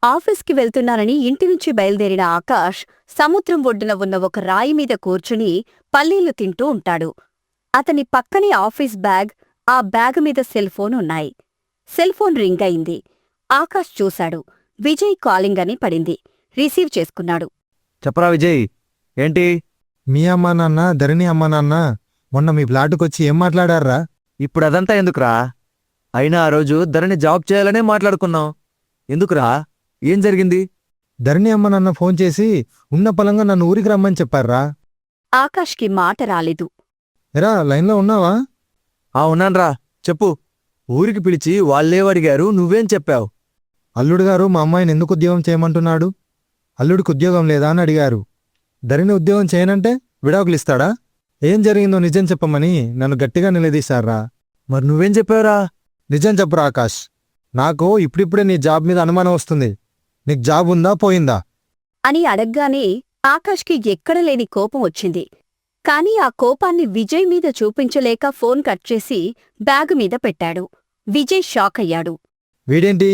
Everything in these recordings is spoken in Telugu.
ఆఫీస్కి వెళ్తున్నానని ఇంటినుంచి బయలుదేరిన ఆకాష్ సముద్రం ఒడ్డున ఉన్న ఒక రాయి మీద కూర్చుని పల్లీలు తింటూ ఉంటాడు. అతని పక్కనే ఆఫీస్ బ్యాగ్, ఆ బ్యాగ్ మీద సెల్ ఫోన్ ఉన్నాయి. సెల్ ఫోన్ రింగ్ అయింది. ఆకాష్ చూశాడు. విజయ్ కాలింగ్ అని పడింది. రిసీవ్ చేసుకున్నాడు. చెప్పరా విజయ్, ఏంటి? మీ అమ్మా నాన్న, ధరణి అమ్మా నాన్న మొన్న మీ ఫ్లాటుకొచ్చి ఏం మాట్లాడారా? ఇప్పుడు అదంతా ఎందుకురా? అయినా ఆ రోజు ధరణి జాబ్ చేయాలనే మాట్లాడుకున్నాం. ఎందుకురా? ఏం జరిగింది? ధరణి అమ్మ నాన్న ఫోన్ చేసి ఉన్న పొలంగా నన్ను ఊరికి రమ్మని చెప్పారా? ఆకాష్కి మాట రాలేదు. ఎరా, లైన్లో ఉన్నావా? ఉన్నాన్రా, చెప్పు. ఊరికి పిలిచి వాళ్ళేవడిగారు, నువ్వేం చెప్పావు? అల్లుడుగారు మా అమ్మాయిని ఎందుకు ఉద్యోగం చేయమంటున్నాడు? అల్లుడికి ఉద్యోగం లేదా అని అడిగారు. ధరణి ఉద్యోగం చేయనంటే విడాకులిస్తాడా? ఏం జరిగిందో నిజం చెప్పమని నన్ను గట్టిగా నిలదీశారా. మరి నువ్వేం చెప్పావురా? నిజం చెప్పురా ఆకాష్. నాకు ఇప్పుడిప్పుడే నీ జాబ్ మీద అనుమానం వస్తుంది. నీకు జాబ్ ఉందా, పోయిందా అని అడగ్గానే ఆకాష్కి ఎక్కడలేని కోపం వచ్చింది. కాని ఆ కోపాన్ని విజయ్ మీద చూపించలేక ఫోన్ కట్ చేసి బ్యాగు మీద పెట్టాడు. విజయ్ షాక్ అయ్యాడు. వీడేంటి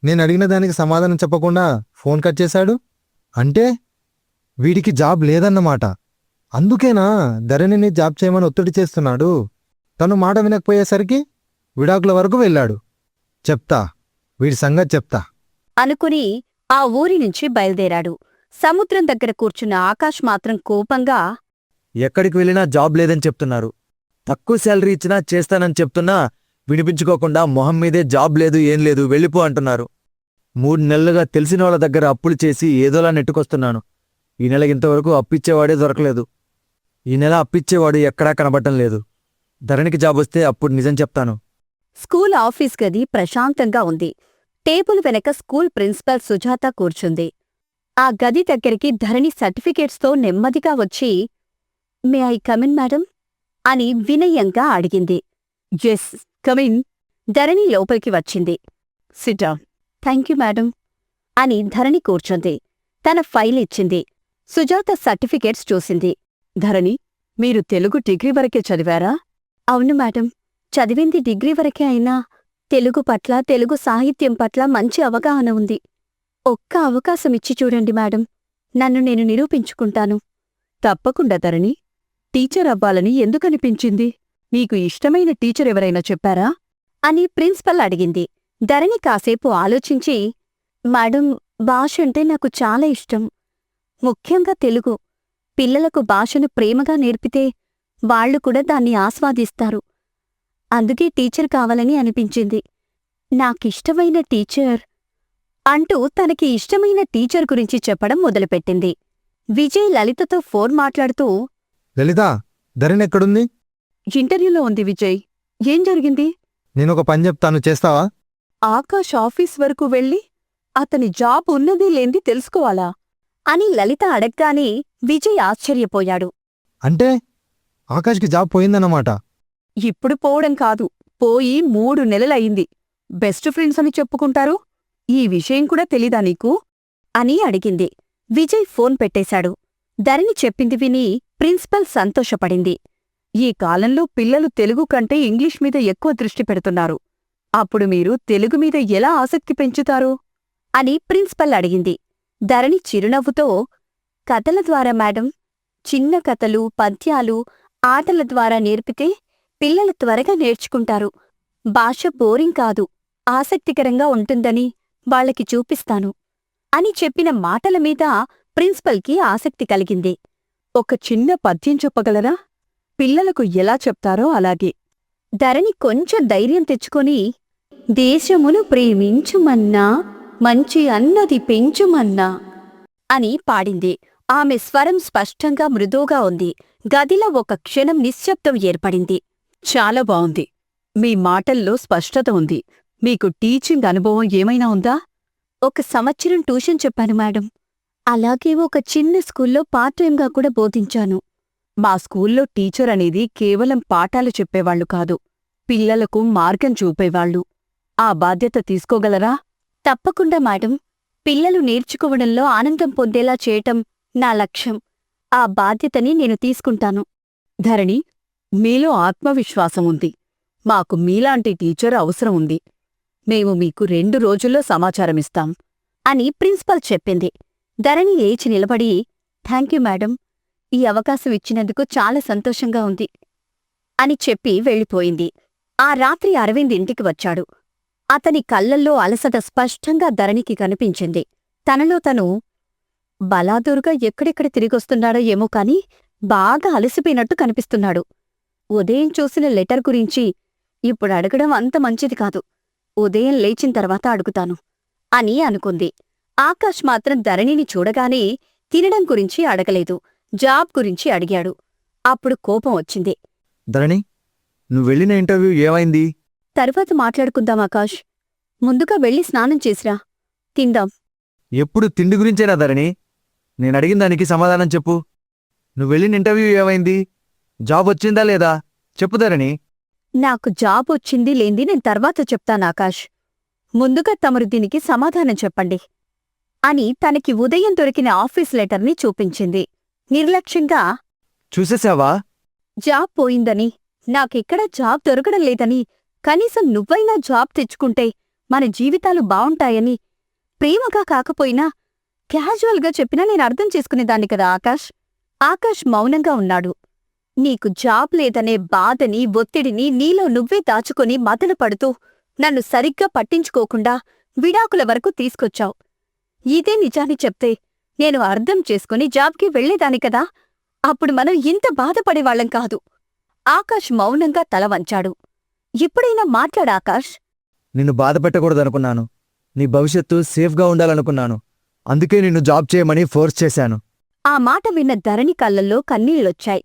నేను అడిగిన దానికి సమాధానం చెప్పకుండా ఫోన్ కట్ చేశాడు? అంటే వీడికి జాబ్ లేదన్నమాట. అందుకేనా ధరణిని జాబ్ చేయమని ఒత్తిడి చేస్తున్నాడు? తను మాట వినకపోయేసరికి విడాకుల వరకు వెళ్ళాడు. చెప్తా, వీడి సంగతి చెప్తా అనుకుని ఆ ఊరి నుంచి బయలుదేరాడు. సముద్రం దగ్గర కూర్చున్న ఆకాష్ మాత్రం కోపంగా, ఎక్కడికి వెళ్ళినా జాబ్ లేదని చెప్తున్నారు. తక్కువ శాలరీ ఇచ్చినా చేస్తానని చెప్తున్నా వినిపించుకోకుండా మొహం మీదే జాబ్ లేదు, ఏం లేదు, వెళ్ళిపో అంటున్నారు. 3 నెలలుగా తెలిసిన వాళ్ళ దగ్గర అప్పులు చేసి ఏదోలా నెట్టుకొస్తున్నాను. ఈ నెల ఇంతవరకు అప్పిచ్చేవాడే దొరకలేదు. ఈ నెల అప్పిచ్చేవాడు ఎక్కడా కనబడటం లేదు. ధరణికి జాబ్ వస్తే అప్పుడు నిజం చెప్తాను. స్కూల్ ఆఫీస్ గది ప్రశాంతంగా ఉంది. టేబుల్ వెనక స్కూల్ ప్రిన్సిపల్ సుజాత కూర్చుంది. ఆ గది దగ్గరికి ధరణి సర్టిఫికేట్స్తో నెమ్మదిగా వచ్చి, మే ఐ కమిన్ మేడం అని వినయంగా అడిగింది. Yes, come in. ధరణి లోపలికి వచ్చింది. SIT down. థ్యాంక్యూ మేడం అని ధరణి కూర్చుంది. తన ఫైల్ ఇచ్చింది. సుజాత సర్టిఫికేట్స్ చూసింది. ధరణి, మీరు తెలుగు డిగ్రీ వరకే చదివారా? అవును మేడం, చదివింది డిగ్రీ వరకే అయినా తెలుగు పట్ల, తెలుగు సాహిత్యం పట్ల మంచి అవగాహన ఉంది. ఒక్క అవకాశమిచ్చి చూడండి మేడం, నన్ను నేను నిరూపించుకుంటాను. తప్పకుండా ధరణి. టీచర్ అవ్వాలని ఎందుకనిపించింది? మీకు ఇష్టమైన టీచర్ ఎవరైనా చెప్పారా అని ప్రిన్సిపల్ అడిగింది. ధరణి కాసేపు ఆలోచించి, మేడం, భాష అంటే నాకు చాలా ఇష్టం. ముఖ్యంగా తెలుగు. పిల్లలకు భాషను ప్రేమగా నేర్పితే వాళ్లు కూడా దాన్ని ఆస్వాదిస్తారు. అందుకే టీచర్ కావాలని అనిపించింది. నాకిష్టమైన టీచర్ అంటూ తనకి ఇష్టమైన టీచర్ గురించి చెప్పడం మొదలుపెట్టింది. విజయ్ లలితతో ఫోన్ మాట్లాడుతూ, లలిత, ధరణి ఎక్కడుంది? ఇంటర్వ్యూలో ఉంది విజయ్. ఏం జరిగింది? నేనొక పని చెప్తాను, చేస్తావా? ఆకాష్ ఆఫీస్ వరకు వెళ్ళి అతని జాబ్ ఉన్నదీ లేంది తెలుసుకోవాలా అని లలిత అడగ్గానే విజయ్ ఆశ్చర్యపోయాడు. అంటే ఆకాష్కి జాబ్ పోయిందన్నమాట. ఇప్పుడు పోవడం కాదు, పోయి 3 నెలలయింది. బెస్ట్ ఫ్రెండ్స్ అని చెప్పుకుంటారు. ఈ విషయం కూడా తెలీదా నీకు అని అడిగింది. విజయ్ ఫోన్ పెట్టేశాడు. ధరణి చెప్పింది విని ప్రిన్సిపల్ సంతోషపడింది. ఈ కాలంలో పిల్లలు తెలుగు కంటే ఇంగ్లీష్ మీద ఎక్కువ దృష్టి పెడుతున్నారు. అప్పుడు మీరు తెలుగు మీద ఎలా ఆసక్తి పెంచుతారు అని ప్రిన్సిపల్ అడిగింది. ధరణి చిరునవ్వుతో, కథల ద్వారా మేడం. చిన్న కథలు, పద్యాలు, ఆటల ద్వారా నేర్పితే పిల్లలు త్వరగా నేర్చుకుంటారు. భాష బోరింగ్ కాదు, ఆసక్తికరంగా ఉంటుందని వాళ్ళకి చూపిస్తాను అని చెప్పిన మాటల మీద ప్రిన్సిపల్కి ఆసక్తి కలిగింది. ఒక చిన్న పద్యం చెప్పగలరా? పిల్లలకు ఎలా చెప్తారో అలాగే. ధరణి కొంచెం ధైర్యం తెచ్చుకొని, దేశమును ప్రేమించుమన్నా, మంచి అన్నది పెంచుమన్నా అని పాడింది. ఆమె స్వరం స్పష్టంగా మృదువుగా ఉంది. గదిలో ఒక క్షణం నిశ్శబ్దం ఏర్పడింది. చాలా బావుంది. మీ మాటల్లో స్పష్టత ఉంది. మీకు టీచింగ్ అనుభవం ఏమైనా ఉందా? 1 సంవత్సరం ట్యూషన్ చెప్పాను మేడం. అలాగే ఒక చిన్న స్కూల్లో పార్ట్ టైంగా కూడా బోధించాను. మా స్కూల్లో టీచర్ అనేది కేవలం పాఠాలు చెప్పేవాళ్లు కాదు, పిల్లలకు మార్గం చూపేవాళ్లు. ఆ బాధ్యత తీసుకోగలరా? తప్పకుండా మేడం. పిల్లలు నేర్చుకోవడంలో ఆనందం పొందేలా చేయటం నా లక్ష్యం. ఆ బాధ్యతని నేను తీసుకుంటాను. ధరణి, మీలో ఆత్మవిశ్వాసం ఉంది. మాకు మీలాంటి టీచర్ అవసరం ఉంది. మేము మీకు 2 రోజుల్లో సమాచారమిస్తాం. అని ప్రిన్సిపల్ చెప్పింది. ధరణి లేచి నిలబడి, థాంక్యూ మేడం, ఈ అవకాశం ఇచ్చినందుకు చాలా సంతోషంగా ఉంది అని చెప్పి వెళ్ళిపోయింది. ఆ రాత్రి అరవింద్ ఇంటికి వచ్చాడు. అతని కళ్ళల్లో అలసట స్పష్టంగా ధరణికి కనిపించింది. తనలో తను బలాదూరుగా ఎక్కడెక్కడ తిరిగొస్తున్నాడో ఏమో కాని బాగా అలసిపోయినట్టు కనిపిస్తున్నాడు. ఉదయం చూసిన లెటర్ గురించి ఇప్పుడు అడగడం అంత మంచిది కాదు. ఉదయం లేచిన తర్వాత అడుగుతాను అని అనుకుంది. ఆకాష్ మాత్రం ధరణిని చూడగానే తినడం గురించి అడగలేదు, జాబ్ గురించి అడిగాడు. అప్పుడు కోపం వచ్చింది. ధరణి, నువ్వు వెళ్ళిన ఇంటర్వ్యూ ఏమైంది? తర్వాత మాట్లాడుకుందాం ఆకాష్. ముందుగా వెళ్ళి స్నానం చేసిరా, తిందాం. ఎప్పుడు తిండి గురించేనా ధరణి? నేనడిగిన దానికి సమాధానం చెప్పు. నువ్వు వెళ్ళిన ఇంటర్వ్యూ ఏమైంది? జాబ్ వచ్చిందా లేదా? చెప్పు ధరణి. నాకు జాబ్ వచ్చింది లేంది నేను తర్వాత చెప్తానాకాష్. ముందుగా తమరు దీనికి సమాధానం చెప్పండి అని తనకి ఉదయం దొరికిన ఆఫీస్ లెటర్ని చూపించింది. నిర్లక్ష్యంగా, చూసేశావా? జాబ్ పోయిందని, నాకెక్కడా జాబ్ దొరకడం లేదని, కనీసం నువ్వైనా జాబ్ తెచ్చుకుంటే మన జీవితాలు బావుంటాయని ప్రేమగా కాకపోయినా క్యాజువల్గా చెప్పినా నేను అర్థం చేసుకునేదాన్ని కదా ఆకాష్. ఆకాష్ మౌనంగా ఉన్నాడు. నీకు జాబ్ లేదనే బాధని, ఒత్తిడిని నీలో నువ్వే దాచుకొని మదనపడుతూ నన్ను సరిగ్గా పట్టించుకోకుండా విడాకుల వరకు తీసుకొచ్చావు. ఇదే నిజాన్ని చెప్తే నేను అర్థం చేసుకుని జాబ్కి వెళ్లేదాని కదా. అప్పుడు మనం ఇంత బాధపడేవాళ్లం కాదు. ఆకాష్ మౌనంగా తల వంచాడు. ఎప్పుడైనా మాట్లాడాకాష్. నిన్ను బాధపెట్టకూడదనుకున్నాను. నీ భవిష్యత్తు సేఫ్గా ఉండాలనుకున్నాను. అందుకే నిన్ను జాబ్ చేయమని ఫోర్స్ చేశాను. ఆ మాట విన్న ధరణి కళ్ళల్లో కన్నీళ్ళొచ్చాయి.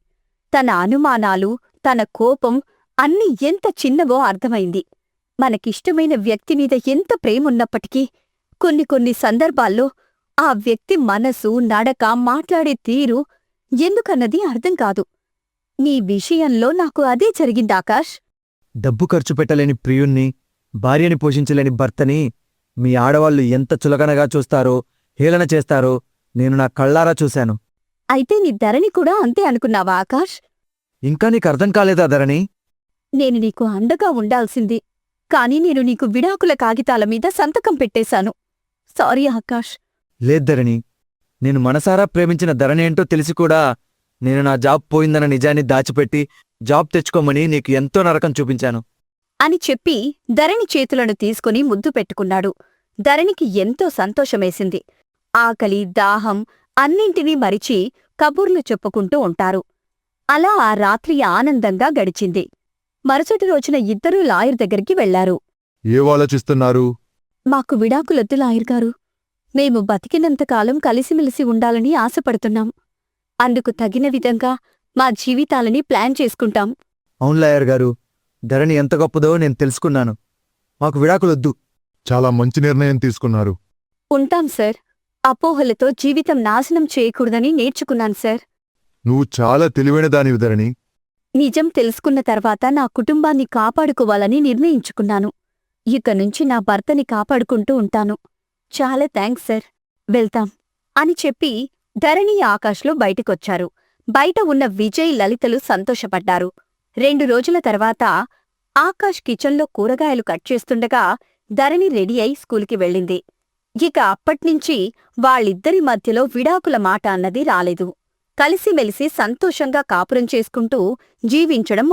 తన అనుమానాలు, తన కోపం అన్నీ ఎంత చిన్నవో అర్థమైంది. మనకిష్టమైన వ్యక్తిమీద ఎంత ప్రేమున్నప్పటికీ కొన్ని సందర్భాల్లో ఆ వ్యక్తి మనసు, నడక, మాట్లాడే తీరు ఎందుకన్నది అర్థం కాదు. నీ విషయంలో నాకు అదే జరిగిందాకాష్. డబ్బు ఖర్చు పెట్టలేని ప్రియుణ్ణి, భార్యని పోషించలేని భర్తని మీ ఆడవాళ్లు ఎంత చులకనగా చూస్తారో, హేళన చేస్తారో నేను నా కళ్ళారా చూశాను. అయితే నీ ధరణి కూడా అంతే అనుకున్నావా ఆకాష్? ఇంకా నీకర్థం కాలేదా ధరణి? నేను నీకు అండగా ఉండాల్సింది, కాని నేను నీకు విడాకుల కాగితాల మీద సంతకం పెట్టేశాను. సారీ ఆకాష్. లేదు ధరణి, నేను మనసారా ప్రేమించిన ధరణి ఏంటో తెలిసి కూడా నేను నా జాబ్ పోయిందన్న నిజాన్ని దాచిపెట్టి జాబ్ తెచ్చుకోమని నీకు ఎంతో నరకం చూపించాను అని చెప్పి ధరణి చేతులను తీసుకుని ముద్దు పెట్టుకున్నాడు. ధరణికి ఎంతో సంతోషమేసింది. ఆకలి, దాహం అన్నింటినీ మరిచి కబుర్లు చెప్పుకుంటూ ఉంటారు. అలా ఆ రాత్రి ఆనందంగా గడిచింది. మరుసటి రోజున ఇద్దరూ లాయర్ దగ్గరికి వెళ్లారు. ఏవాలోచిస్తున్నారు? మాకు విడాకులొద్దు లాయర్గారు. మేము బతికినంతకాలం కలిసిమెలిసి ఉండాలని ఆశపడుతున్నాం. అందుకు తగిన విధంగా మా జీవితాలని ప్లాన్ చేసుకుంటాం. అవును లాయర్ గారు, ధరణి ఎంత గొప్పదో నేను తెలుసుకున్నాను. మాకు విడాకులొద్దు. చాలా మంచి నిర్ణయం తీసుకున్నారు. ఉంటాం సార్. అపోహలతో జీవితం నాశనం చేయకూడదని నేర్చుకున్నాను సార్. నువ్వు చాలా తెలివైన దానివి ధరణి. నిజం తెలుసుకున్న తర్వాత నా కుటుంబాన్ని కాపాడుకోవాలని నిర్ణయించుకున్నాను. ఇక నుంచి నా భర్తని కాపాడుకుంటూ ఉంటాను. చాలా థాంక్స్ సార్. వెళ్తాం అని చెప్పి ధరణి, ఆకాష్లో బయటికొచ్చారు. బయట ఉన్న విజయ్, లలితలు సంతోషపడ్డారు. 2 రోజుల తర్వాత ఆకాష్ కిచెన్లో కూరగాయలు కట్ చేస్తుండగా ధరణి రెడీ అయి స్కూలుకి వెళ్ళింది. ఇక అప్పట్నుంచి వాళ్ళిద్దరి మధ్యలో విడాకుల మాట అన్నది రాలేదు. కలిసిమెలిసి సంతోషంగా కాపురం చేసుకుంటూ జీవించడం